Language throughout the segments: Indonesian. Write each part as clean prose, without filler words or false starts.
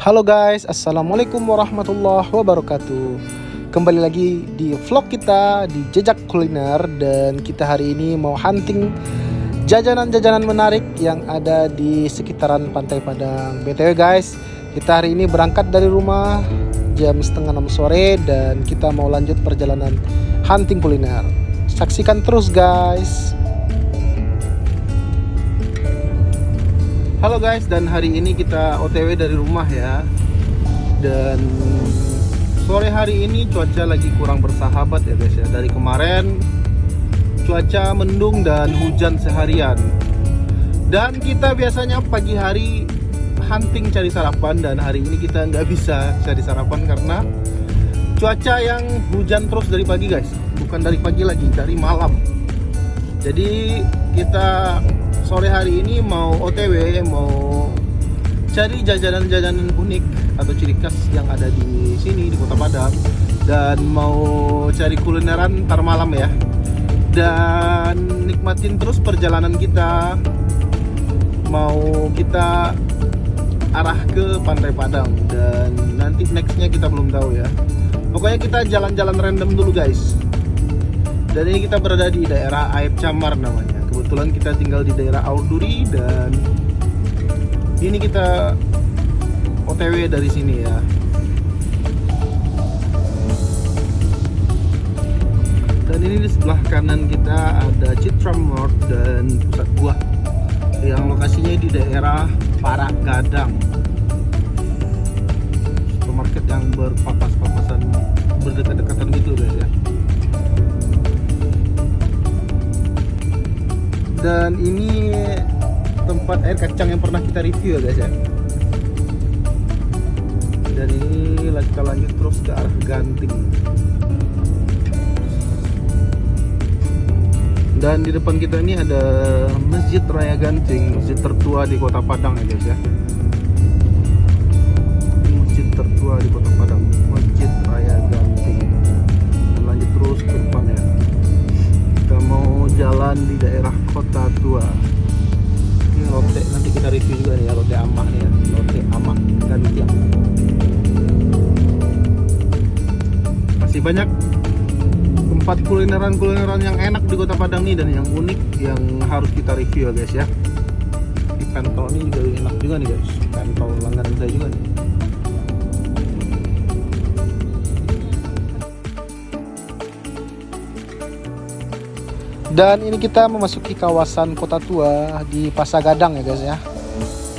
Halo guys, assalamualaikum warahmatullahi wabarakatuh. Kembali lagi di vlog kita di Jejak Kuliner. Dan kita hari ini mau hunting jajanan-jajanan menarik yang ada di sekitaran Pantai Padang. BTW guys, kita hari ini berangkat dari rumah jam setengah 6 sore dan kita mau lanjut perjalanan hunting kuliner. Saksikan terus guys. Halo guys, dan hari ini kita OTW dari rumah ya. Dan sore hari ini cuaca lagi kurang bersahabat ya guys ya. Dari kemarin cuaca mendung dan hujan seharian. Dan kita biasanya pagi hari hunting cari sarapan, dan hari ini kita nggak bisa cari sarapan karena cuaca yang hujan terus dari pagi guys. Bukan dari pagi lagi, dari malam. Jadi kita sore hari ini mau OTW, mau cari jajanan-jajanan unik atau ciri khas yang ada di sini di Kota Padang, dan mau cari kulineran ntar malam ya. Dan nikmatin terus perjalanan kita. Mau kita arah ke Pantai Padang, dan nanti nextnya kita belum tahu ya. Pokoknya kita jalan-jalan random dulu guys. Dan ini kita berada di daerah Aib Camar namanya. Kebetulan kita tinggal di daerah Auduri, dan ini kita OTW dari sini ya. Dan ini di sebelah kanan kita ada Citra Mart dan Pusat Buah yang lokasinya di daerah Paragadang. Supermarket yang berpapas-papasan, berdekat-dekatan gitu guys ya. Dan ini tempat air kacang yang pernah kita review ya guys ya. Dan ini kita lanjut terus ke arah Ganting. Dan di depan kita ini ada Masjid Raya Ganting, masjid tertua di Kota Padang ya guys ya. Masjid tertua di Kota Padang, Masjid Raya Ganting. Dan lanjut terus ke depan ya. Kita mau jalan di daerah Kota Tua. Ini lote, nanti kita review juga nih ya, lote Amak nih ya, lote Amak Gantiang. Masih banyak tempat kulineran yang enak di Kota Padang nih, dan yang unik yang harus kita review ya guys ya. Di pentol ini juga enak juga nih guys, pentol langganan saya juga nih. Dan ini kita memasuki kawasan Kota Tua di Pasagadang ya guys ya.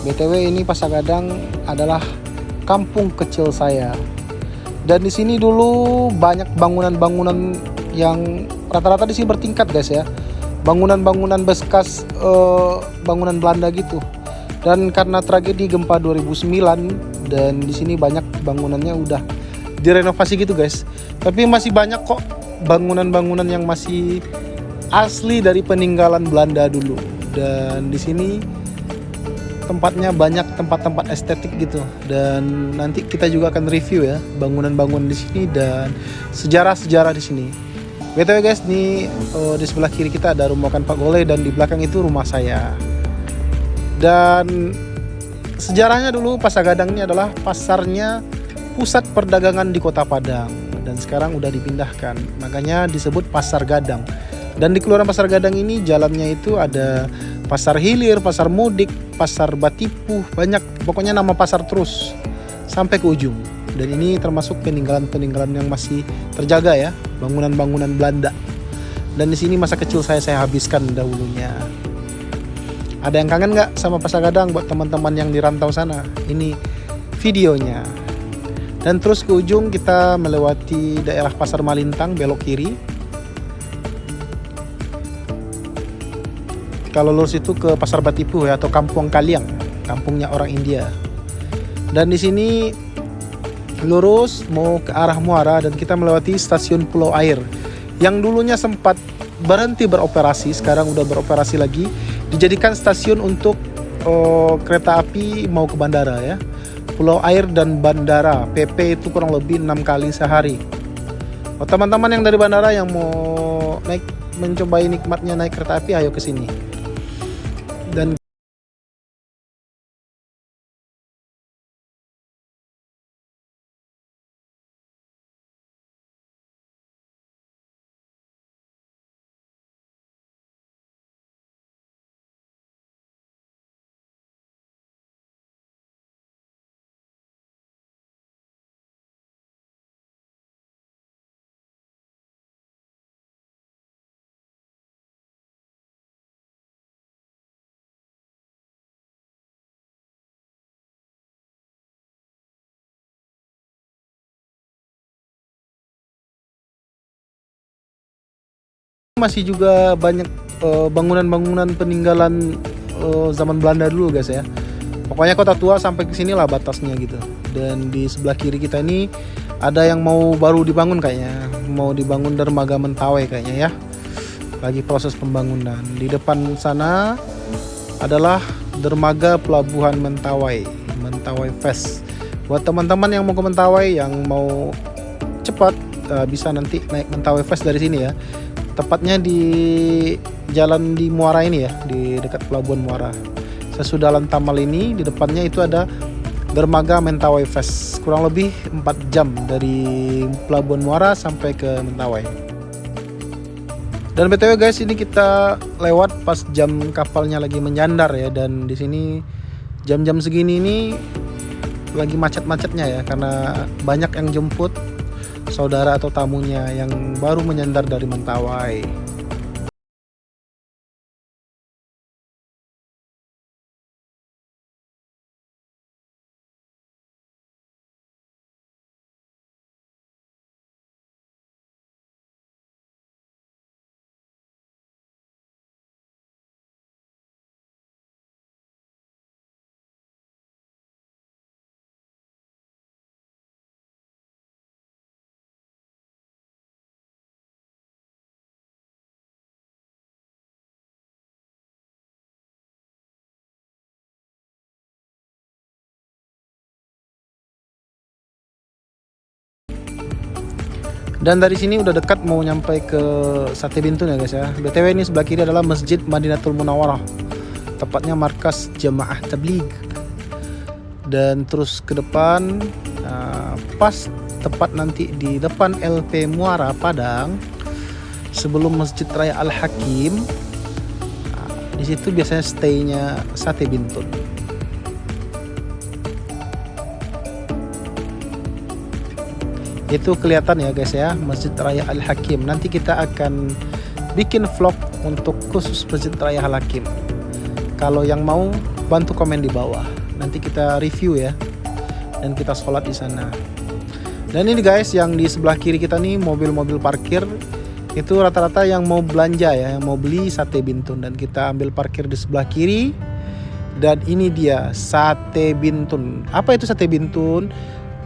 BTW ini Pasagadang adalah kampung kecil saya. Dan di sini dulu banyak bangunan-bangunan yang rata-rata di sini bertingkat guys ya. Bangunan-bangunan bekas bangunan Belanda gitu. Dan karena tragedi gempa 2009, dan di sini banyak bangunannya udah direnovasi gitu guys. Tapi masih banyak kok bangunan-bangunan yang masih asli dari peninggalan Belanda dulu. Dan di sini tempatnya banyak tempat-tempat estetik gitu. Dan nanti kita juga akan review ya bangunan-bangunan di sini dan sejarah-sejarah di sini. BTW guys, nih di sebelah kiri kita ada rumah makan Pak Gole, dan di belakang itu rumah saya. Dan sejarahnya dulu Pasagadang ini adalah pasarnya pusat perdagangan di Kota Padang, dan sekarang udah dipindahkan. Makanya disebut Pasar Gadang. Dan di Kelurahan Pasar Gadang ini jalannya itu ada Pasar Hilir, Pasar Mudik, Pasar Batipuh, banyak. Pokoknya nama pasar terus sampai ke ujung. Dan ini termasuk peninggalan-peninggalan yang masih terjaga ya, bangunan-bangunan Belanda. Dan di sini masa kecil saya habiskan dahulunya. Ada yang kangen nggak sama Pasar Gadang buat teman-teman yang di rantau sana? Ini videonya. Dan terus ke ujung kita melewati daerah Pasar Malintang, belok kiri. Kalau lurus itu ke Pasar Batipuh ya, atau Kampung Kaliang, kampungnya orang India. Dan di sini lurus mau ke arah Muara, dan kita melewati stasiun Pulau Air yang dulunya sempat berhenti beroperasi, sekarang udah beroperasi lagi, dijadikan stasiun untuk kereta api mau ke bandara ya. Pulau Air dan bandara, PP itu kurang lebih 6 kali sehari. Teman-teman yang dari bandara yang mau mencobai nikmatnya naik kereta api, ayo ke sini. Dan Masih juga banyak bangunan-bangunan peninggalan zaman Belanda dulu guys ya. Pokoknya Kota Tua sampai ke sini lah batasnya gitu. Dan di sebelah kiri kita ini ada yang mau baru dibangun kayaknya, mau dibangun dermaga Mentawai kayaknya ya. Lagi proses pembangunan. Di depan sana adalah dermaga Pelabuhan Mentawai, Mentawai Fest. Buat teman-teman yang mau ke Mentawai, yang mau cepat bisa nanti naik Mentawai Fest dari sini ya. Tepatnya di jalan di Muara ini ya, di dekat Pelabuhan Muara. Sesudah Lantamal ini di depannya itu ada dermaga Mentawai Fest. Kurang lebih 4 jam dari Pelabuhan Muara sampai ke Mentawai. Dan BTW guys, ini kita lewat pas jam kapalnya lagi menyandar ya, dan di sini jam-jam segini ini lagi macet-macetnya ya, karena banyak yang jemput saudara atau tamunya yang baru menyandar dari Mentawai. Dan dari sini udah dekat mau nyampe ke Sate Bintun ya guys ya. BTW ini sebelah kiri adalah Masjid Madinatul Munawwarah, tepatnya markas Jamaah Tabligh. Dan terus ke depan pas tepat nanti di depan LP Muara Padang, sebelum Masjid Raya Al Hakim, di situ biasanya stay-nya Sate Bintun. Itu kelihatan ya guys ya, Masjid Raya Al Hakim. Nanti kita akan bikin vlog untuk khusus Masjid Raya Al Hakim. Kalau yang mau, bantu komen di bawah. Nanti kita review ya, dan kita sholat di sana. Dan ini guys, yang di sebelah kiri kita nih mobil-mobil parkir itu rata-rata yang mau belanja ya, yang mau beli Sate Bintun, dan kita ambil parkir di sebelah kiri. Dan ini dia Sate Bintun. Apa itu Sate Bintun?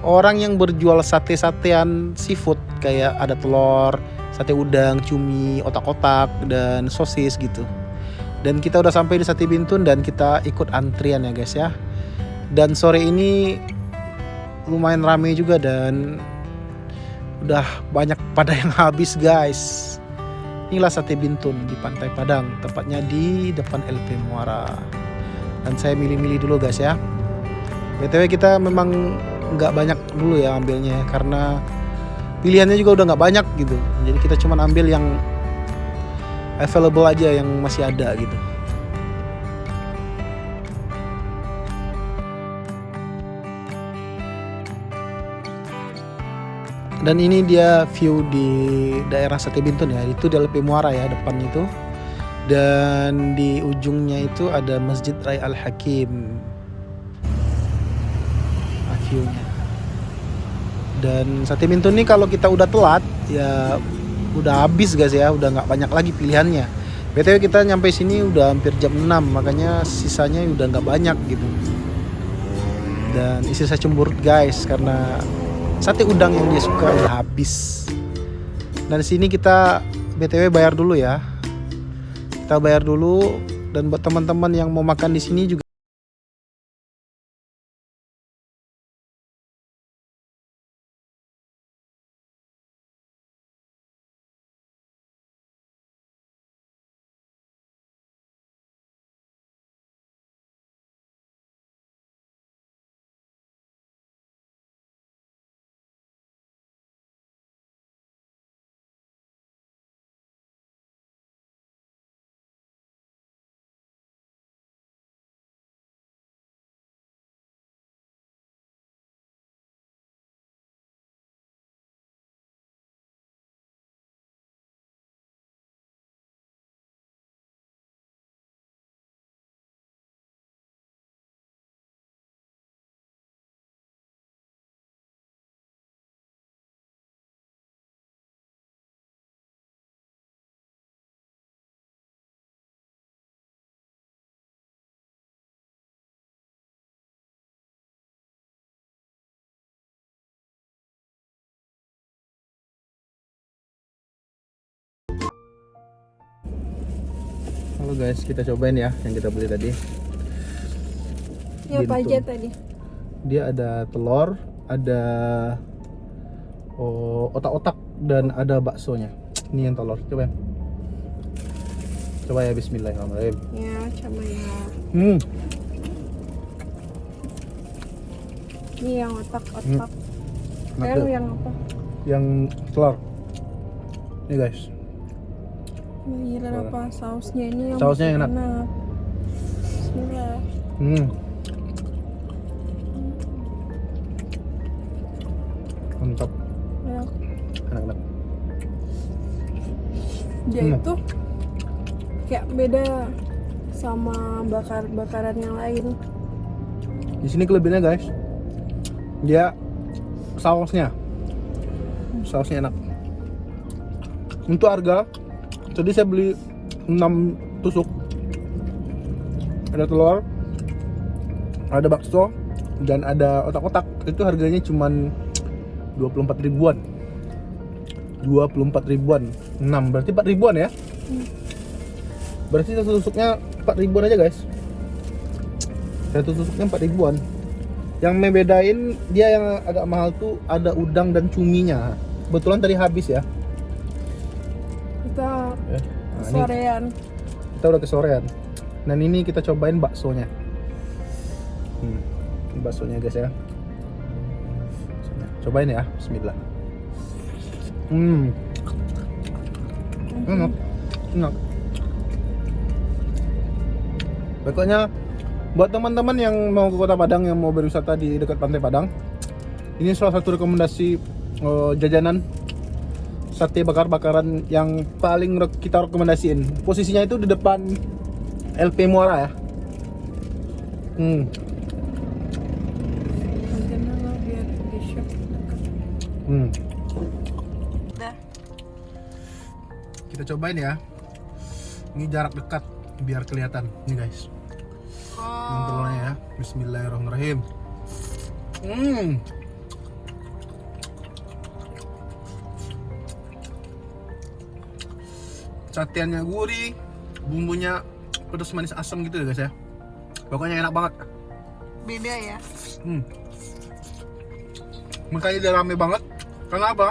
Orang yang berjual sate-satean seafood, kayak ada telur, sate udang, cumi, otak-otak, dan sosis gitu. Dan kita udah sampai di Sate Bintun dan kita ikut antrian ya guys ya. Dan sore ini lumayan rame juga dan udah banyak pada yang habis guys. Inilah Sate Bintun di Pantai Padang, tepatnya di depan LP Muara. Dan saya milih-milih dulu guys ya. BTW kita memang nggak banyak dulu ya ambilnya, karena pilihannya juga udah nggak banyak gitu. Jadi kita cuma ambil yang available aja, yang masih ada gitu. Dan ini dia view di daerah Sate Bintun ya, itu di LP Muara ya depan itu. Dan di ujungnya itu ada Masjid Raya Al Hakim. Viewnya. Dan Sate Bintun ini kalau kita udah telat ya udah habis guys ya, udah nggak banyak lagi pilihannya. BTW kita nyampe sini udah hampir jam 6, makanya sisanya udah nggak banyak gitu. Dan istri saya cemburut guys, karena sate udang yang dia suka udah habis. Dan sini kita BTW bayar dulu ya. Kita bayar dulu, dan buat teman-teman yang mau makan di sini juga Oke guys, kita cobain ya yang kita beli tadi. Ini apa aja tadi? Dia ada telur, ada otak-otak, dan ada baksonya. Ini yang telur, coba ya. Coba ya, bismillahirrahmanirrahim. Ya, coba ya. Ini yang otak-otak. Yang apa? Yang telur. Ini guys. Gila apa sausnya ini yang Sausnya enak. Bismillah. Mantap. Ya. Enak-enak. Dia itu kayak beda sama bakaran yang lain. Di sini kelebihannya guys, dia sausnya enak. Untuk harga, tadi saya beli 6 tusuk. Ada telur, ada bakso, dan ada otak-otak. Itu harganya cuman 24 ribuan. 24 ribuan. 6 berarti 4 ribuan ya. Berarti satu tusuknya 4 ribuan aja guys. Satu tusuknya 4 ribuan. Yang membedain dia yang agak mahal tuh ada udang dan cuminya. Kebetulan tadi habis ya. Kita Nah, sorean. Kita udah kesorean. Dan ini kita cobain baksonya. Ini baksonya guys ya. Cobain ya, bismillah. Enak. Pokoknya buat teman-teman yang mau ke Kota Padang, yang mau berwisata di dekat Pantai Padang, ini salah satu rekomendasi jajanan sate bakar-bakaran yang paling kita rekomendasiin. Posisinya itu di depan LP Muara ya. Biar di shop dekat. Udah. Kita cobain ya. Ini jarak dekat biar kelihatan. Ini guys. Yang telurnya ya. Bismillahirrahmanirrahim. Sateannya gurih, bumbunya pedas manis asam gitu ya guys ya. Pokoknya enak banget. Beda ya. Makanya dia rame banget. Karena apa?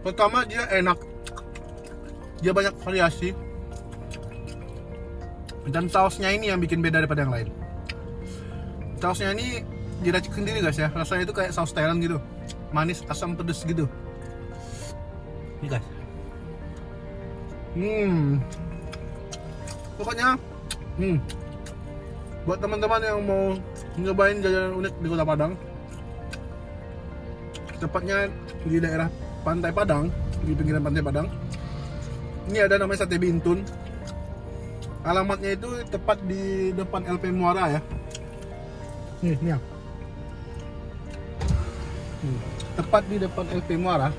Pertama dia enak. Dia banyak variasi. Dan sausnya ini yang bikin beda daripada yang lain. Sausnya ini diracik sendiri guys ya. Rasanya itu kayak saus Thailand gitu. Manis, asam, pedas gitu. Ini guys. Pokoknya buat teman-teman yang mau nyobain jajanan unik di Kota Padang, tepatnya di daerah Pantai Padang, di pinggiran Pantai Padang, ini ada namanya Sate Bintun. Alamatnya itu tepat di depan LP Muara ya. Nih ya. Tepat di depan LP Muara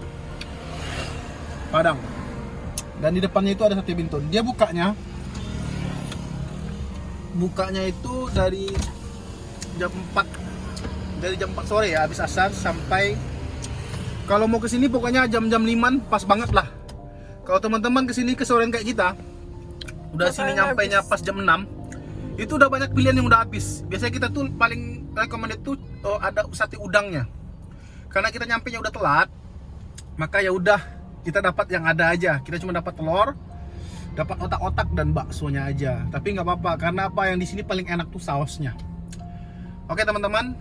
Padang. Dan di depannya itu ada Sate Bintun. Dia bukanya itu dari jam 4 sore ya, habis asar sampai, kalau mau kesini pokoknya jam-jam 5 pas banget lah. Kalau teman-teman kesini kesorean kayak kita, udah sini nyampainya pas jam 6, itu udah banyak pilihan yang udah habis. Biasanya kita tuh paling recommended tuh ada sate udangnya. Karena kita nyampainya udah telat, maka ya udah kita dapat yang ada aja. Kita cuma dapat telur, dapat otak-otak dan baksonya aja. Tapi nggak apa-apa, karena apa, yang di sini paling enak tuh sausnya. Oke teman-teman,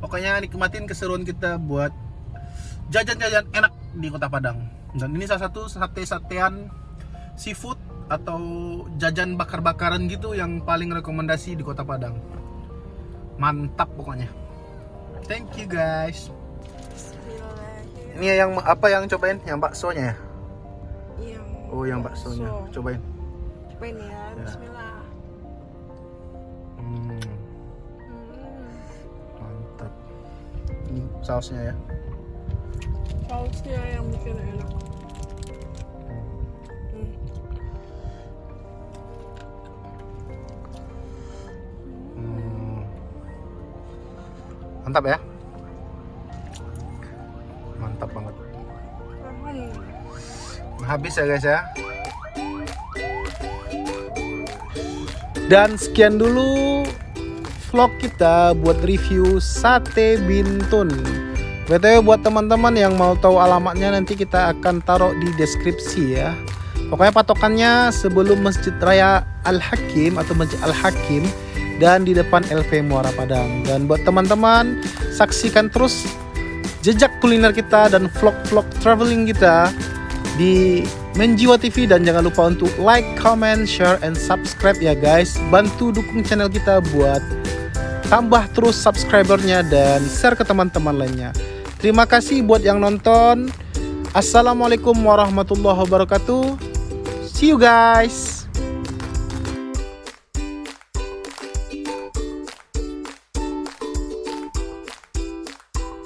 pokoknya nikmatin keseruan kita buat jajan-jajan enak di Kota Padang. Dan ini salah satu sate-satean seafood atau jajan bakar-bakaran gitu yang paling rekomendasi di Kota Padang. Mantap pokoknya. Thank you guys. Ini yang apa yang cobain? Yang baksonya ya? Yang baksonya. Cobain. Cobain ya. Bismillah. Mantap. Ini sausnya ya. Sausnya yang bikin enak. Mantap ya. Mantap banget. Habis ya guys ya. Dan sekian dulu vlog kita buat review sate bintun. BTW buat teman-teman yang mau tahu alamatnya nanti kita akan taruh di deskripsi ya. Pokoknya patokannya sebelum Masjid Raya Al-Hakim atau Masjid Al-Hakim dan di depan LV Muara Padang. Dan buat teman-teman saksikan terus jejak kuliner kita dan vlog-vlog traveling kita di Menjiwa TV, dan jangan lupa untuk like, comment, share, and subscribe ya guys. Bantu dukung channel kita buat tambah terus subscribernya dan share ke teman-teman lainnya. Terima kasih buat yang nonton. Assalamualaikum warahmatullahi wabarakatuh. See you guys.